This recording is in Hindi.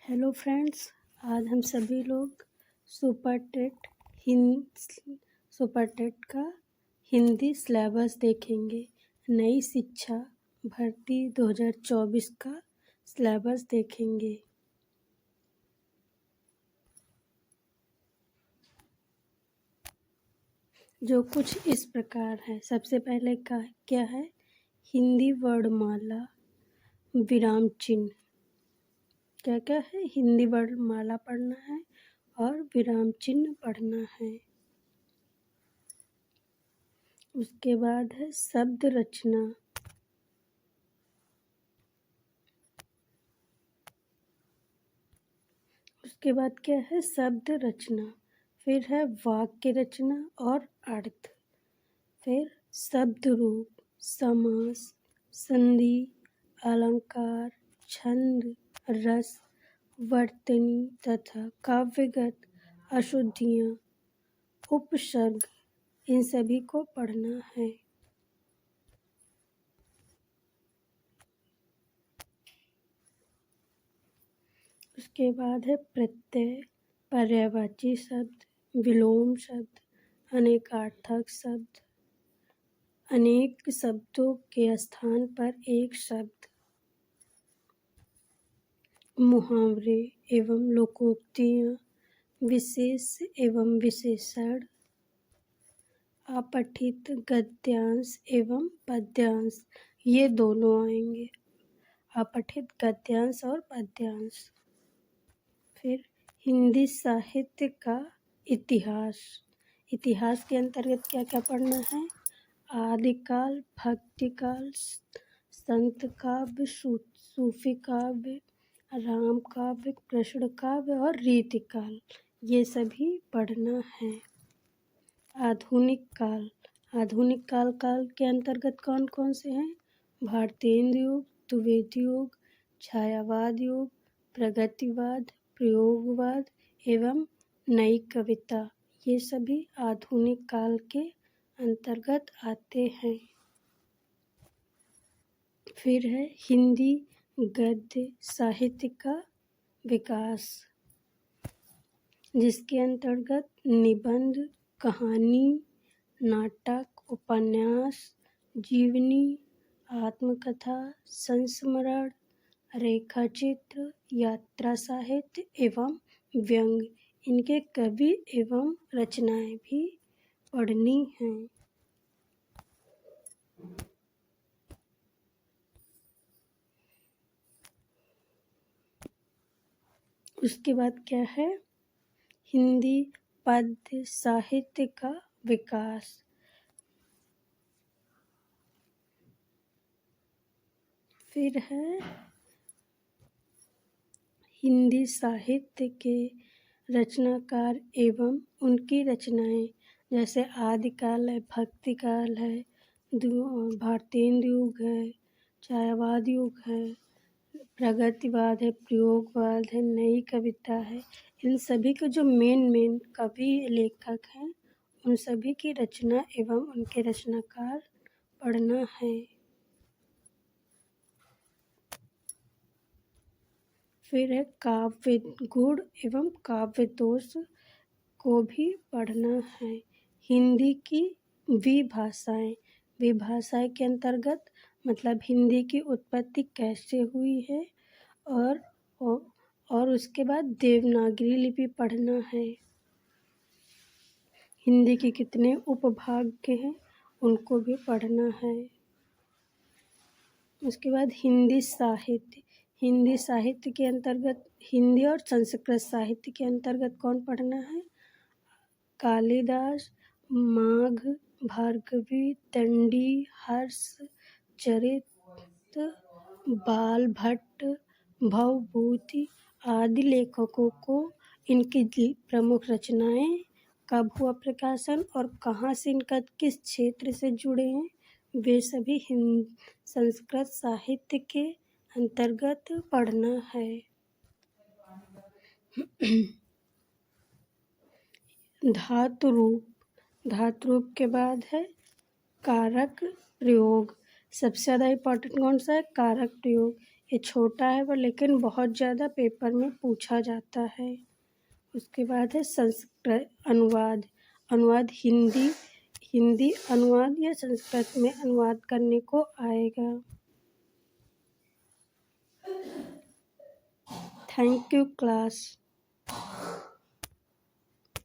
हेलो फ्रेंड्स, आज हम सभी लोग सुपर टेट हिंद सुपर टेट का हिंदी सिलेबस देखेंगे। नई शिक्षा भर्ती 2024 का सिलेबस देखेंगे। जो कुछ इस प्रकार है। सबसे पहले का क्या है? हिंदी वर्णमाला विराम चिन्ह। क्या क्या है? हिंदी वर्णमाला पढ़ना है और विराम चिन्ह पढ़ना है। उसके बाद है शब्द रचना। उसके बाद क्या है? शब्द रचना। फिर है वाक्य रचना और अर्थ। फिर शब्द रूप, समास, संधि, अलंकार, छंद, रस, वर्तनी तथा काव्यगत अशुद्धियाँ, उपसर्ग, इन सभी को पढ़ना है। उसके बाद है प्रत्यय, पर्यायवाची शब्द, विलोम शब्द, अनेकार्थक शब्द, अनेक शब्दों के स्थान पर एक शब्द, मुहावरे एवं लोकोक्तियाँ, विशेष एवं विशेषण, अपठित गद्यांश एवं पद्यांश, ये दोनों आएंगे, अपठित गद्यांश और पद्यांश। फिर हिंदी साहित्य का इतिहास। इतिहास के अंतर्गत क्या क्या पढ़ना है? आदिकाल, भक्तिकाल, संत काव्य, सूफी काव्य, राम काव्य, कृष्ण काव्य और रीतिकाल, ये सभी पढ़ना है। आधुनिक काल। आधुनिक काल के अंतर्गत कौन कौन से हैं? भारतेंद्र युग, द्वैत युग, छायावाद युग, प्रगतिवाद, प्रयोगवाद एवं नई कविता, ये सभी आधुनिक काल के अंतर्गत आते हैं। फिर है हिंदी गद्य साहित्य का विकास, जिसके अंतर्गत निबंध, कहानी, नाटक, उपन्यास, जीवनी, आत्मकथा, संस्मरण, रेखाचित्र, यात्रा साहित्य एवं व्यंग्य, इनके कवि एवं रचनाएं भी पढ़नी हैं। उसके बाद क्या है? हिंदी पद्य साहित्य का विकास। फिर है हिंदी साहित्य के रचनाकार एवं उनकी रचनाएं, जैसे आदिकाल है, भक्तिकाल है, भारतेंद्र युग है, छायावाद युग है, प्रगतिवाद है, प्रयोगवाद है, नई कविता है, इन सभी के जो मेन कवि लेखक हैं, उन सभी की रचना एवं उनके रचनाकार पढ़ना है। फिर है काव्य गुण एवं काव्य दोष को भी पढ़ना है। हिंदी की विभाषाएं। विभाषाएं के अंतर्गत मतलब हिंदी की उत्पत्ति कैसे हुई है और उसके बाद देवनागरी लिपि पढ़ना है। हिंदी के कितने उपभाग के हैं, उनको भी पढ़ना है। उसके बाद हिंदी साहित्य। हिंदी साहित्य के अंतर्गत हिंदी और संस्कृत साहित्य के अंतर्गत कौन पढ़ना है? कालिदास, माघ, भार्गवी, दंडी, हर्ष, चरित, बाल भट्ट, भवभूति आदि लेखकों को इनकी प्रमुख रचनाएं कब हुआ प्रकाशन और कहाँ से इनका किस क्षेत्र से जुड़े हैं, वे सभी संस्कृत साहित्य के अंतर्गत पढ़ना है। धातु रूप। धातु रूप के बाद है कारक प्रयोग। सबसे ज़्यादा इम्पोर्टेंट कौन सा है? कारक प्रयोग। ये छोटा है पर लेकिन बहुत ज़्यादा पेपर में पूछा जाता है। उसके बाद है संस्कृत अनुवाद। अनुवाद हिंदी अनुवाद या संस्कृत में अनुवाद करने को आएगा। Thank you class.